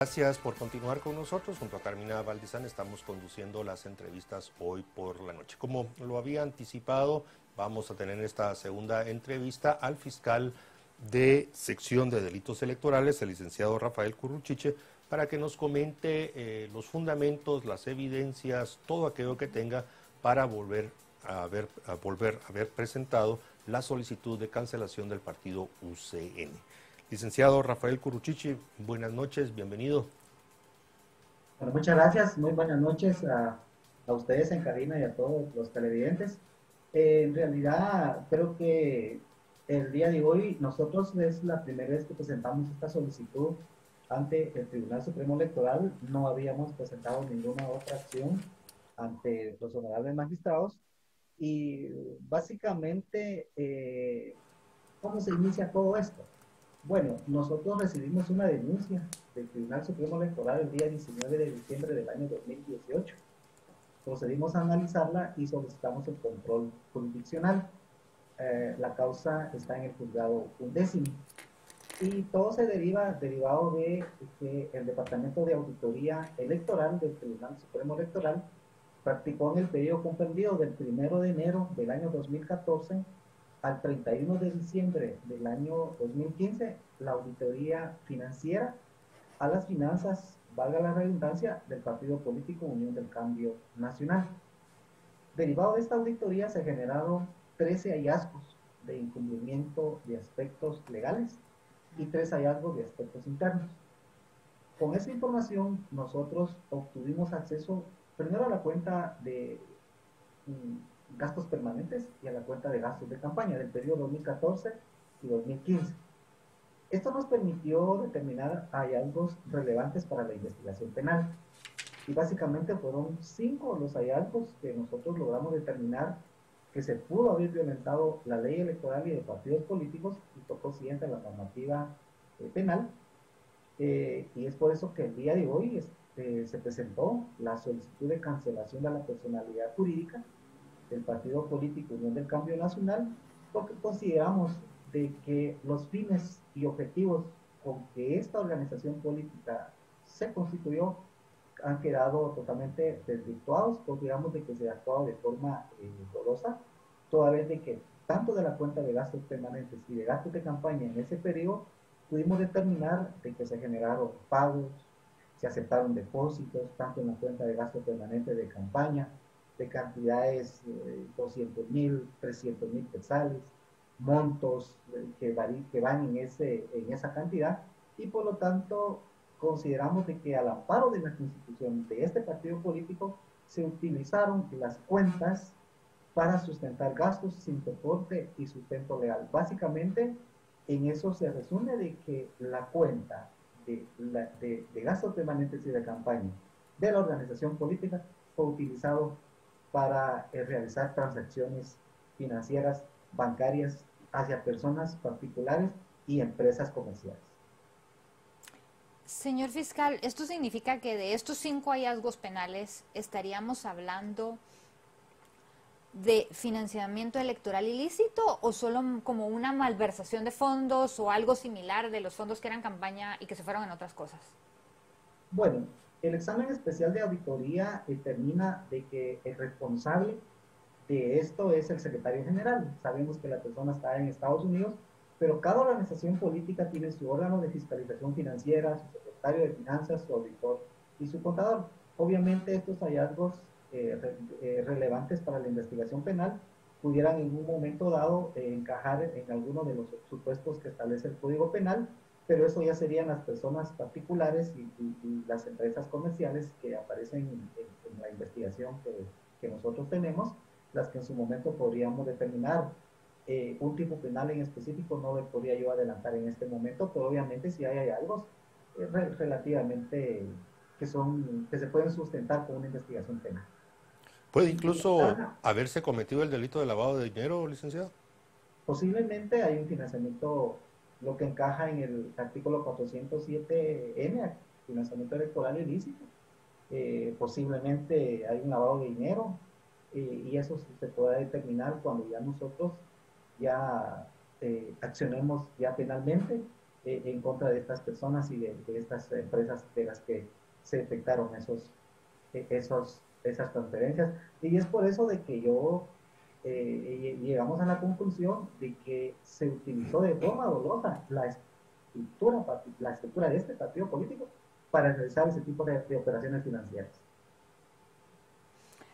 Gracias por continuar con nosotros. Junto a Carmina Valdizán estamos conduciendo las entrevistas hoy por la noche. Como lo había anticipado, vamos a tener esta segunda entrevista al fiscal de sección de delitos electorales, el licenciado Rafael Curruchiche, para que nos comente los fundamentos, las evidencias, todo aquello que tenga para volver a haber presentado la solicitud de cancelación del partido UCN. Licenciado Rafael Curruchiche, buenas noches, bienvenido. Bueno, muchas gracias, muy buenas noches a ustedes en cabina y a todos los televidentes. En realidad, creo que el día de hoy nosotros es la primera vez que presentamos esta solicitud ante el Tribunal Supremo Electoral. No habíamos presentado ninguna otra acción ante los honorables magistrados y básicamente, ¿cómo se inicia todo esto? Bueno, nosotros recibimos una denuncia del Tribunal Supremo Electoral el día 19 de diciembre del año 2018. Procedimos a analizarla y solicitamos el control jurisdiccional. La causa está en el juzgado undécimo. Y todo se derivado de que el Departamento de Auditoría Electoral del Tribunal Supremo Electoral practicó en el periodo comprendido del 1 de enero del año 2014 al 31 de diciembre del año 2015 la auditoría financiera a las finanzas, valga la redundancia, del partido político Unión del Cambio Nacional. Derivado de esta auditoría se generaron 13 hallazgos de incumplimiento de aspectos legales y 3 hallazgos de aspectos internos. Con esa información nosotros obtuvimos acceso primero a la cuenta de gastos permanentes y a la cuenta de gastos de campaña del periodo 2014 y 2015. Esto nos permitió determinar hallazgos relevantes para la investigación penal. Y básicamente fueron 5 los hallazgos que nosotros logramos determinar que se pudo haber violentado la ley electoral y de partidos políticos y tocó siguiente a la normativa penal. Y es por eso que el día de hoy se presentó la solicitud de cancelación de la personalidad jurídica del partido político Unión del Cambio Nacional, porque consideramos de que los fines y objetivos con que esta organización política se constituyó han quedado totalmente desvirtuados. Consideramos de que se ha actuado de forma dolosa, toda vez de que tanto de la cuenta de gastos permanentes y de gastos de campaña en ese periodo pudimos determinar de que se generaron pagos, se aceptaron depósitos, tanto en la cuenta de gastos permanentes de campaña, de cantidades 200,000, 300,000 quetzales, montos que van en esa cantidad, y por lo tanto consideramos de que al amparo de la constitución de este partido político se utilizaron las cuentas para sustentar gastos sin soporte y sustento legal. Básicamente, en eso se resume de que la cuenta de gastos permanentes y de campaña de la organización política fue utilizado para realizar transacciones financieras, bancarias, hacia personas particulares y empresas comerciales. Señor fiscal, ¿esto significa que de estos 5 hallazgos penales estaríamos hablando de financiamiento electoral ilícito o solo como una malversación de fondos o algo similar de los fondos que eran campaña y que se fueron en otras cosas? Bueno, el examen especial de auditoría determina de que el responsable de esto es el secretario general. Sabemos que la persona está en Estados Unidos, pero cada organización política tiene su órgano de fiscalización financiera, su secretario de finanzas, su auditor y su contador. Obviamente estos hallazgos relevantes para la investigación penal pudieran en un momento dado encajar en alguno de los supuestos que establece el Código Penal, pero eso ya serían las personas particulares y las empresas comerciales que aparecen en la investigación que nosotros tenemos, las que en su momento podríamos determinar. Un tipo penal en específico no le podría yo adelantar en este momento, pero obviamente si hay hallazgos relativamente que se pueden sustentar con una investigación penal. ¿Puede Y incluso haberse cometido el delito de lavado de dinero, licenciado? posiblemente hay un financiamiento, lo que encaja en el artículo 407N, financiamiento electoral ilícito. Posiblemente hay un lavado de dinero, y eso se podrá determinar cuando ya nosotros ya accionemos ya penalmente en contra de estas personas y de estas empresas de las que se detectaron esas transferencias. Y es por eso de que llegamos a la conclusión de que se utilizó de forma dolosa la estructura de este partido político para realizar ese tipo de operaciones financieras.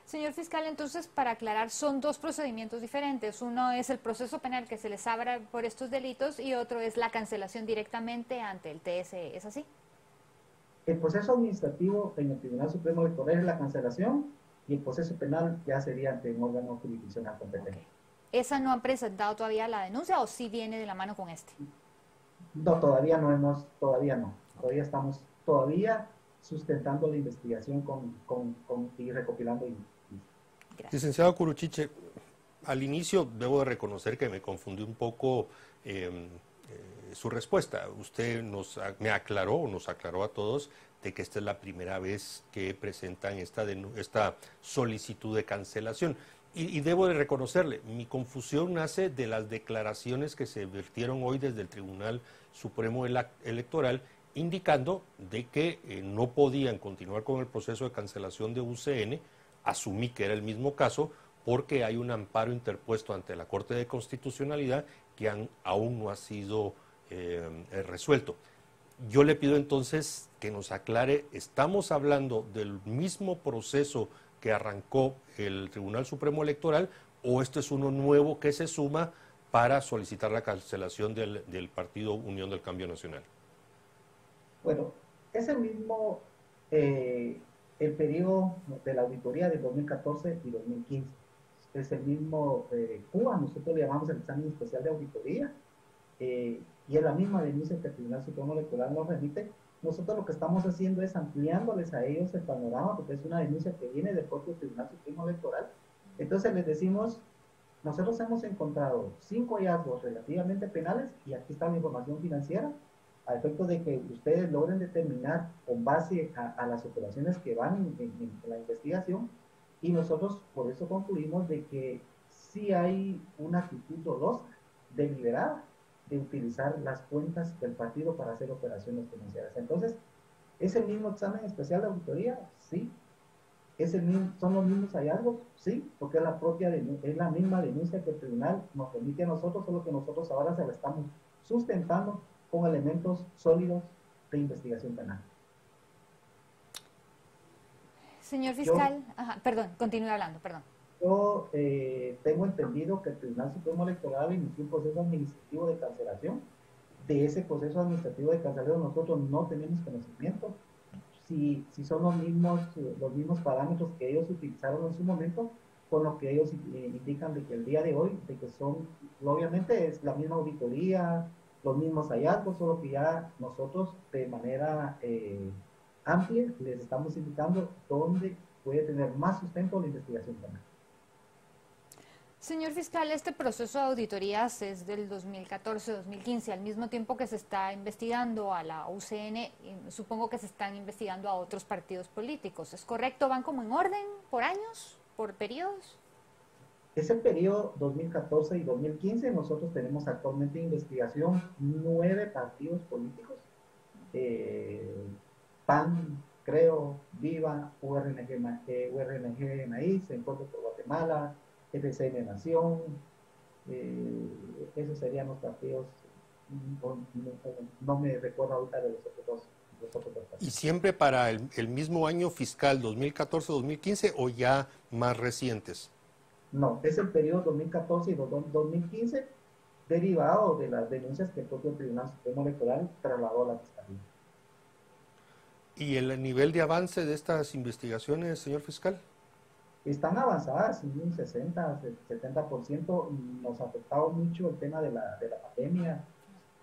Señor fiscal, entonces, para aclarar, son dos procedimientos diferentes. Uno es el proceso penal que se les abra por estos delitos y otro es la cancelación directamente ante el TSE. ¿Es así? El proceso administrativo en el Tribunal Supremo Electoral es la cancelación y el proceso penal ya sería ante un órgano jurisdiccional competente. Okay. ¿Esa no han presentado todavía la denuncia o sí viene de la mano con este? No, todavía no. Todavía estamos sustentando la investigación y recopilando. Licenciado Curuchiche, al inicio debo de reconocer que me confundí un poco su respuesta. Usted nos aclaró a todos de que esta es la primera vez que presentan esta solicitud de cancelación. Y debo de reconocerle, mi confusión nace de las declaraciones que se vertieron hoy desde el Tribunal Supremo Electoral, indicando de que no podían continuar con el proceso de cancelación de UCN. Asumí que era el mismo caso porque hay un amparo interpuesto ante la Corte de Constitucionalidad que aún no ha sido resuelto. Yo le pido entonces que nos aclare, ¿estamos hablando del mismo proceso que arrancó el Tribunal Supremo Electoral o este es uno nuevo que se suma para solicitar la cancelación del Partido Unión del Cambio Nacional? Bueno, es el mismo, el periodo de la auditoría de 2014 y 2015. Es el mismo CUA, nosotros le llamamos el examen especial de auditoría, y es la misma denuncia que el Tribunal Supremo Electoral nos remite. Nosotros lo que estamos haciendo es ampliándoles a ellos el panorama, porque es una denuncia que viene del propio Tribunal Supremo Electoral. Entonces les decimos, nosotros hemos encontrado 5 hallazgos relativamente penales, y aquí está la información financiera, a efecto de que ustedes logren determinar con base a las operaciones que van en la investigación, y nosotros por eso concluimos de que sí hay una actitud dolosa, deliberada, de utilizar las cuentas del partido para hacer operaciones financieras. Entonces, ¿es el mismo examen especial de auditoría? Sí. ¿Son los mismos hallazgos? Sí, porque es la misma denuncia que el tribunal nos remite a nosotros, solo que nosotros ahora se la estamos sustentando con elementos sólidos de investigación penal. Señor fiscal, perdón, continúe hablando, perdón. Yo tengo entendido que el Tribunal Supremo Electoral inició un proceso administrativo de cancelación. De ese proceso administrativo de cancelación nosotros no tenemos conocimiento. Si son los mismos parámetros que ellos utilizaron en su momento, con lo que ellos indican de que el día de hoy, de que obviamente es la misma auditoría, los mismos hallazgos, solo que ya nosotros de manera amplia les estamos indicando dónde puede tener más sustento la investigación penal. Señor fiscal, este proceso de auditorías es del 2014-2015, al mismo tiempo que se está investigando a la UCN, supongo que se están investigando a otros partidos políticos. ¿Es correcto? ¿Van como en orden, por años, por periodos? Ese periodo 2014 y 2015, nosotros tenemos actualmente en investigación 9 partidos políticos. PAN, Creo, Viva, URNG Maíz, Encuentro por Guatemala, FCN Nación, esos serían los partidos, no me recuerdo ahorita de los otros dos. ¿Y siempre para el mismo año fiscal 2014-2015 o ya más recientes? No, es el periodo 2014 y 2015 derivado de las denuncias que el propio Tribunal Supremo Electoral trasladó a la Fiscalía. ¿Y el nivel de avance de estas investigaciones, señor fiscal? Están avanzadas, un 60-70%. Nos ha afectado mucho el tema de la pandemia,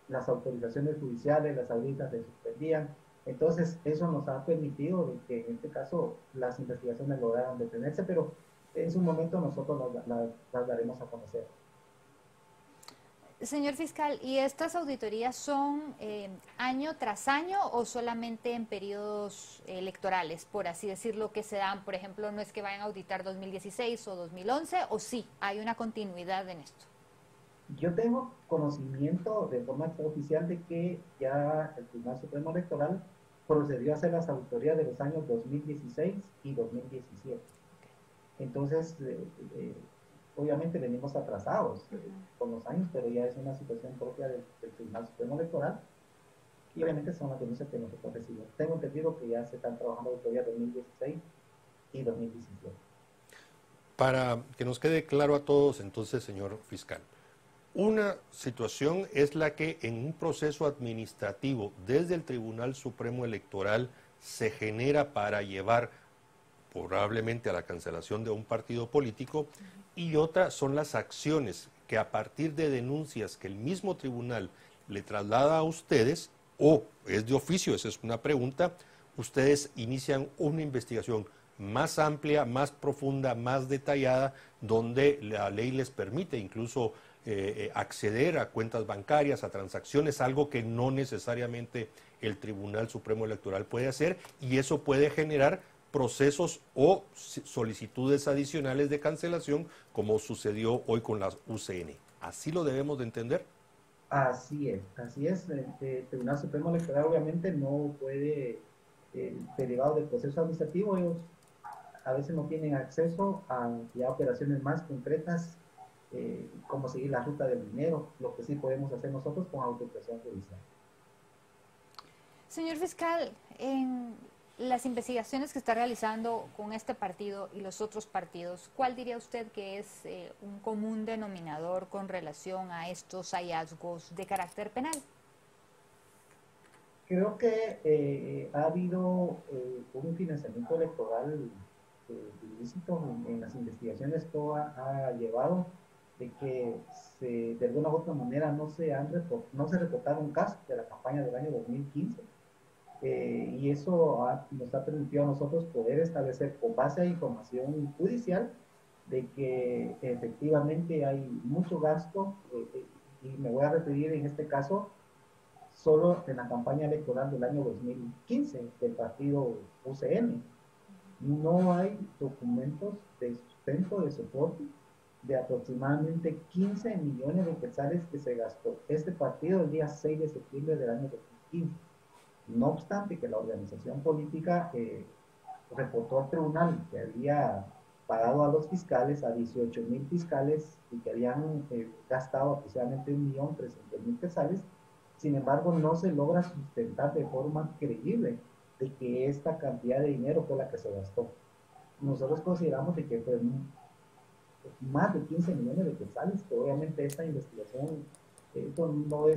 las autorizaciones judiciales, las audiencias se suspendían. Entonces, eso nos ha permitido de que en este caso las investigaciones lograran detenerse, pero en su momento nosotros las daremos a conocer. Señor fiscal, ¿y estas auditorías son año tras año o solamente en periodos electorales, por así decirlo, que se dan? Por ejemplo, no es que vayan a auditar 2016 o 2011, o sí, hay una continuidad en esto. Yo tengo conocimiento de forma extraoficial de que ya el Tribunal Supremo Electoral procedió a hacer las auditorías de los años 2016 y 2017. Entonces, obviamente venimos atrasados con los años, pero ya es una situación propia del Tribunal Supremo Electoral y obviamente son las denuncias que nosotros recibimos. Tengo entendido que ya se están trabajando auditorías 2016 y 2017. Para que nos quede claro a todos, entonces, señor fiscal, una situación es la que en un proceso administrativo desde el Tribunal Supremo Electoral se genera para llevar probablemente a la cancelación de un partido político, y otra son las acciones que a partir de denuncias que el mismo tribunal le traslada a ustedes, o es de oficio, esa es una pregunta, ustedes inician una investigación más amplia, más profunda, más detallada, donde la ley les permite incluso acceder a cuentas bancarias, a transacciones, algo que no necesariamente el Tribunal Supremo Electoral puede hacer, y eso puede generar procesos o solicitudes adicionales de cancelación, como sucedió hoy con la UCN. ¿Así lo debemos de entender? Así es, así es. El Tribunal Supremo Electoral obviamente no puede, derivado del proceso administrativo, ellos a veces no tienen acceso a ya operaciones más concretas, como seguir la ruta del dinero, lo que sí podemos hacer nosotros con autorización judicial. Señor fiscal, en las investigaciones que está realizando con este partido y los otros partidos, ¿cuál diría usted que es un común denominador con relación a estos hallazgos de carácter penal? Creo que ha habido un financiamiento electoral ilícito en las investigaciones. Esto ha llevado de que de alguna u otra manera no se reportaron casos de la campaña del año 2015. Y eso nos ha permitido a nosotros poder establecer con base a información judicial de que efectivamente hay mucho gasto, y me voy a referir en este caso solo en la campaña electoral del año 2015 del partido UCN. No hay documentos de sustento, de soporte, de aproximadamente 15 millones de quetzales que se gastó este partido el día 6 de septiembre del año 2015. No obstante que la organización política reportó al tribunal que había pagado a los fiscales, a 18,000 fiscales, y que habían gastado aproximadamente 1.300.000 quetzales. Sin embargo, no se logra sustentar de forma creíble de que esta cantidad de dinero fue la que se gastó. Nosotros consideramos de que fue más de 15 millones de quetzales, que obviamente esta investigación, esto no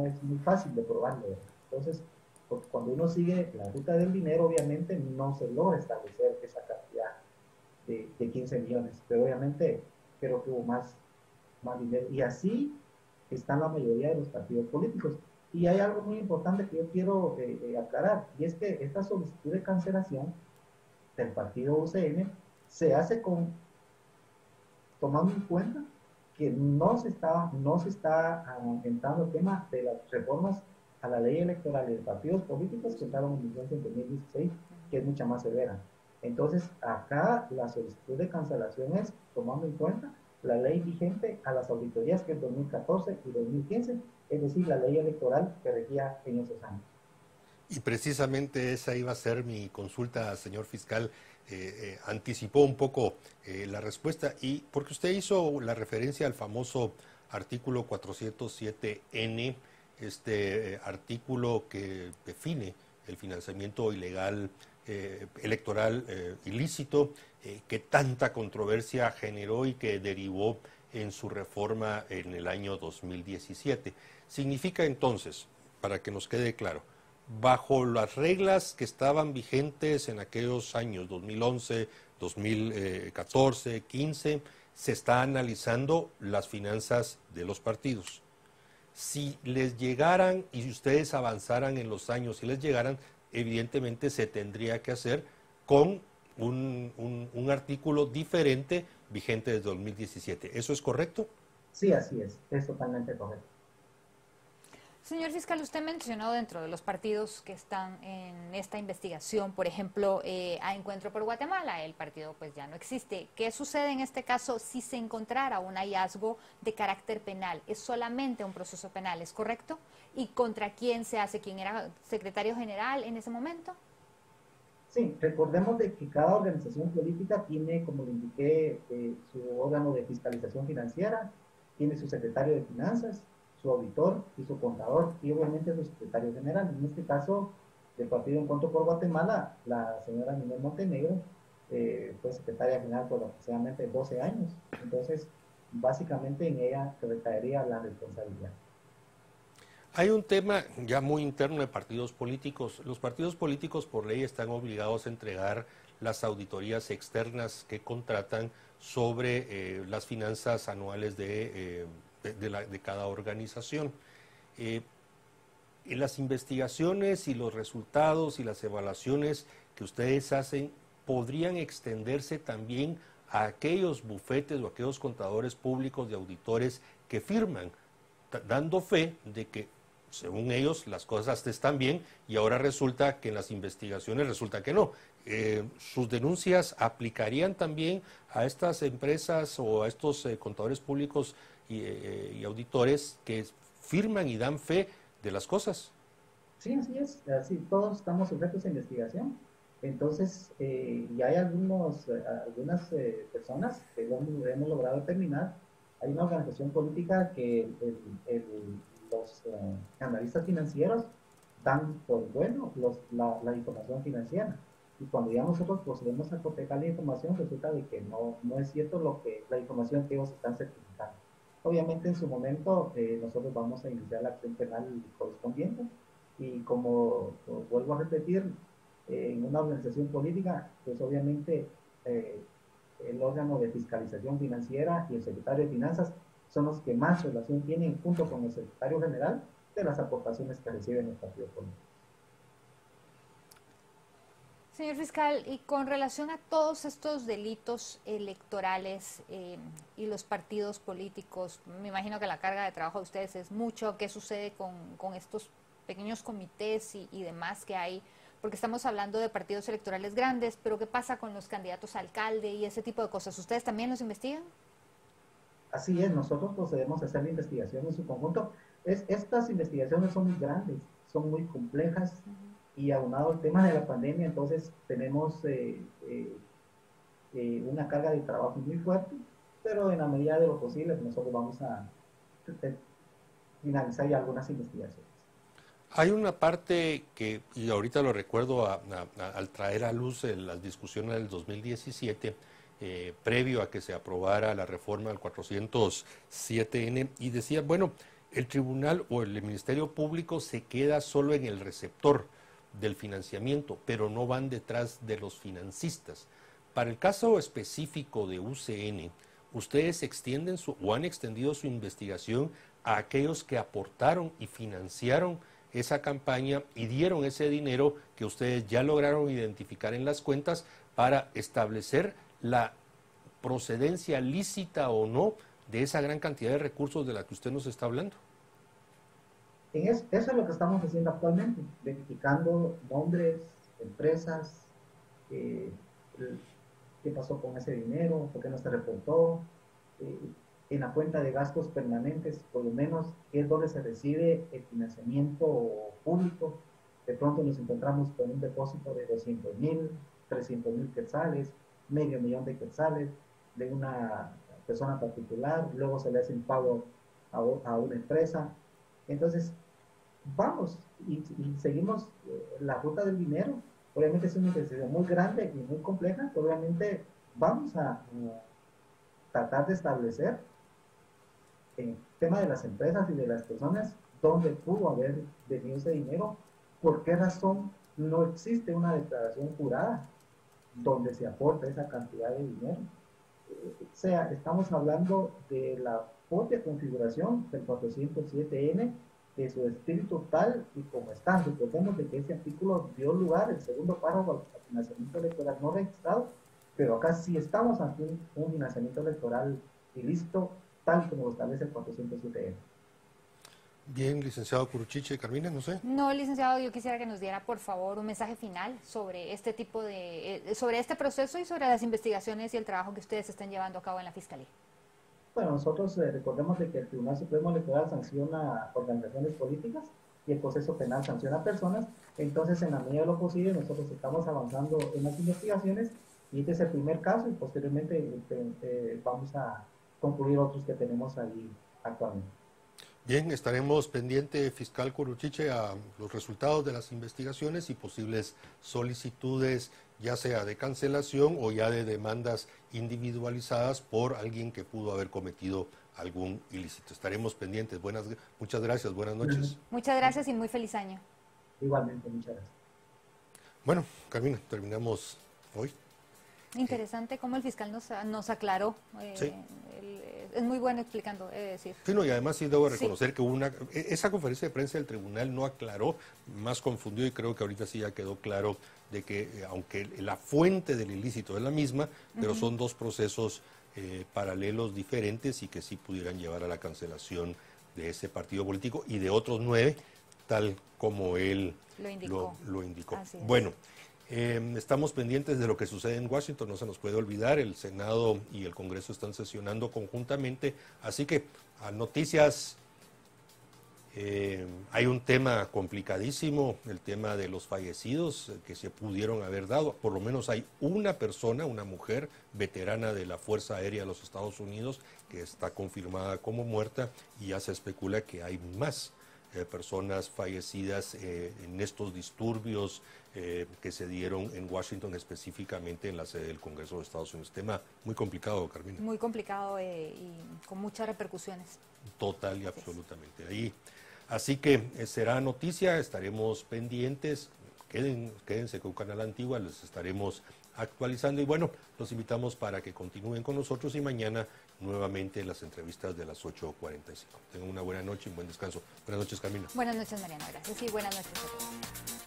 es muy fácil de probarlo. Entonces, porque cuando uno sigue la ruta del dinero, obviamente no se logra establecer esa cantidad de 15 millones, pero obviamente creo que hubo más dinero. Y así están la mayoría de los partidos políticos. Y hay algo muy importante que yo quiero aclarar, y es que esta solicitud de cancelación del partido UCN se hace tomando en cuenta que no se está entrando el tema de las reformas a la ley electoral y de partidos políticos que entraron en vigencia en 2016, que es mucha más severa. Entonces, acá la solicitud de cancelación es tomando en cuenta la ley vigente a las auditorías, que es 2014 y 2015, es decir, la ley electoral que regía en esos años. Y precisamente esa iba a ser mi consulta, señor fiscal. Anticipó un poco la respuesta, y porque usted hizo la referencia al famoso artículo 407N, este artículo que define el financiamiento ilegal electoral ilícito, que tanta controversia generó y que derivó en su reforma en el año 2017. Significa entonces, para que nos quede claro, bajo las reglas que estaban vigentes en aquellos años 2011, 2014, 15, se está analizando las finanzas de los partidos. Si les llegaran y si ustedes avanzaran en los años, si les llegaran, evidentemente se tendría que hacer con un artículo diferente vigente desde 2017. ¿Eso es correcto? Sí, así es totalmente correcto. Señor fiscal, usted mencionó dentro de los partidos que están en esta investigación, por ejemplo, a Encuentro por Guatemala, el partido pues ya no existe. ¿Qué sucede en este caso si se encontrara un hallazgo de carácter penal? Es solamente un proceso penal, ¿es correcto? ¿Y contra quién se hace? ¿Quién era secretario general en ese momento? Sí, recordemos de que cada organización política tiene, como le indiqué, su órgano de fiscalización financiera, tiene su secretario de finanzas, su auditor y su contador, y obviamente su secretario general. En este caso, del Partido Encuentro por Guatemala, la señora Ninel Montenegro fue secretaria general por aproximadamente 12 años. Entonces, básicamente en ella recaería la responsabilidad. Hay un tema ya muy interno de partidos políticos. Los partidos políticos por ley están obligados a entregar las auditorías externas que contratan sobre las finanzas anuales de cada organización. Y las investigaciones y los resultados y las evaluaciones que ustedes hacen podrían extenderse también a aquellos bufetes o aquellos contadores públicos de auditores que firman, dando fe de que según ellos las cosas están bien y ahora resulta que en las investigaciones resulta que no. ¿Sus denuncias aplicarían también a estas empresas o a estos contadores públicos y auditores que firman y dan fe de las cosas? Sí, así es. Así, todos estamos sujetos a investigación. Entonces, y hay algunas personas que hemos logrado determinar. Hay una organización política que los analistas financieros dan por bueno la información financiera. Y cuando ya nosotros procedemos a cotejar la información, resulta de que no es cierto la información que ellos están certificando. Obviamente, en su momento, nosotros vamos a iniciar la acción penal correspondiente. Y como vuelvo a repetir, en una organización política, pues obviamente el órgano de fiscalización financiera y el secretario de finanzas son los que más relación tienen junto con el secretario general de las aportaciones que reciben los partidos políticos. Señor fiscal, y con relación a todos estos delitos electorales y los partidos políticos, me imagino que la carga de trabajo de ustedes es mucho. ¿Qué sucede con estos pequeños comités y demás que hay? Porque estamos hablando de partidos electorales grandes, pero ¿qué pasa con los candidatos a alcalde y ese tipo de cosas? ¿Ustedes también los investigan? Así es, nosotros procedemos a hacer la investigación en su conjunto. Estas investigaciones son muy grandes, son muy complejas, y aunado al tema de la pandemia, entonces tenemos una carga de trabajo muy fuerte, pero en la medida de lo posible nosotros vamos a finalizar ya algunas investigaciones. Hay una parte que, y ahorita lo recuerdo al traer a luz las discusiones del 2017, previo a que se aprobara la reforma del 407N, y decía, bueno, el tribunal o el Ministerio Público se queda solo en el receptor del financiamiento, pero no van detrás de los financistas. Para el caso específico de UCN, ustedes extienden o han extendido su investigación a aquellos que aportaron y financiaron esa campaña y dieron ese dinero que ustedes ya lograron identificar en las cuentas para establecer la procedencia lícita o no de esa gran cantidad de recursos de la que usted nos está hablando. Eso es lo que estamos haciendo actualmente, verificando nombres, empresas, qué pasó con ese dinero, por qué no se reportó, en la cuenta de gastos permanentes, por lo menos, es donde se recibe el financiamiento público. De pronto nos encontramos con un depósito de 200,000, 300,000 quetzales, $500,000 de quetzales de una persona particular, luego se le hace un pago a una empresa. Entonces, vamos y seguimos la ruta del dinero. Obviamente es una investigación muy grande y muy compleja, pero obviamente vamos a tratar de establecer en el tema de las empresas y de las personas dónde pudo haber venido ese dinero, por qué razón no existe una declaración jurada donde se aporta esa cantidad de dinero. O sea, estamos hablando de la propia configuración del 407N, de su espíritu tal y como está. Recordemos de que ese artículo dio lugar, el segundo párrafo, al financiamiento electoral no registrado, pero acá sí estamos ante un financiamiento electoral ilícito, tal como lo establece el 407N. Bien, licenciado Curuchiche, Carmina, no sé. No, licenciado, yo quisiera que nos diera, por favor, un mensaje final sobre este tipo de, sobre este proceso y sobre las investigaciones y el trabajo que ustedes están llevando a cabo en la Fiscalía. Bueno, nosotros recordemos de que el Tribunal Supremo Electoral sanciona organizaciones políticas y el proceso penal sanciona personas. Entonces, en la medida de lo posible, nosotros estamos avanzando en las investigaciones y este es el primer caso y posteriormente vamos a concluir otros que tenemos ahí actualmente. Bien, estaremos pendiente, fiscal Curuchiche, a los resultados de las investigaciones y posibles solicitudes, ya sea de cancelación o ya de demandas individualizadas por alguien que pudo haber cometido algún ilícito. Estaremos pendientes. Muchas gracias, buenas noches. Muchas gracias y muy feliz año. Igualmente, muchas gracias. Bueno, Carmina, terminamos hoy. Interesante cómo el fiscal nos aclaró. Sí. Es muy bueno explicando, he de decir. Sí, no, y además sí debo reconocer que esa conferencia de prensa del tribunal no aclaró, más confundió y creo que ahorita sí ya quedó claro de que aunque la fuente del ilícito es la misma, pero son dos procesos paralelos diferentes y que sí pudieran llevar a la cancelación de ese partido político y de otros 9, tal como él lo indicó. Bueno. Estamos pendientes de lo que sucede en Washington, no se nos puede olvidar, el Senado y el Congreso están sesionando conjuntamente, así que a noticias, hay un tema complicadísimo, el tema de los fallecidos que se pudieron haber dado, por lo menos hay una persona, una mujer veterana de la Fuerza Aérea de los Estados Unidos que está confirmada como muerta y ya se especula que hay más personas fallecidas en estos disturbios que se dieron en Washington, específicamente en la sede del Congreso de Estados Unidos. Tema muy complicado, Carmina. Muy complicado y con muchas repercusiones. Total y absolutamente. Ahí. Así que será noticia, estaremos pendientes. Quédense con Canal Antigua, les estaremos actualizando y bueno, los invitamos para que continúen con nosotros y mañana nuevamente las entrevistas de las 8:45. Tengan una buena noche y un buen descanso. Buenas noches, Carmina. Buenas noches, Mariano. Gracias y buenas noches a todos.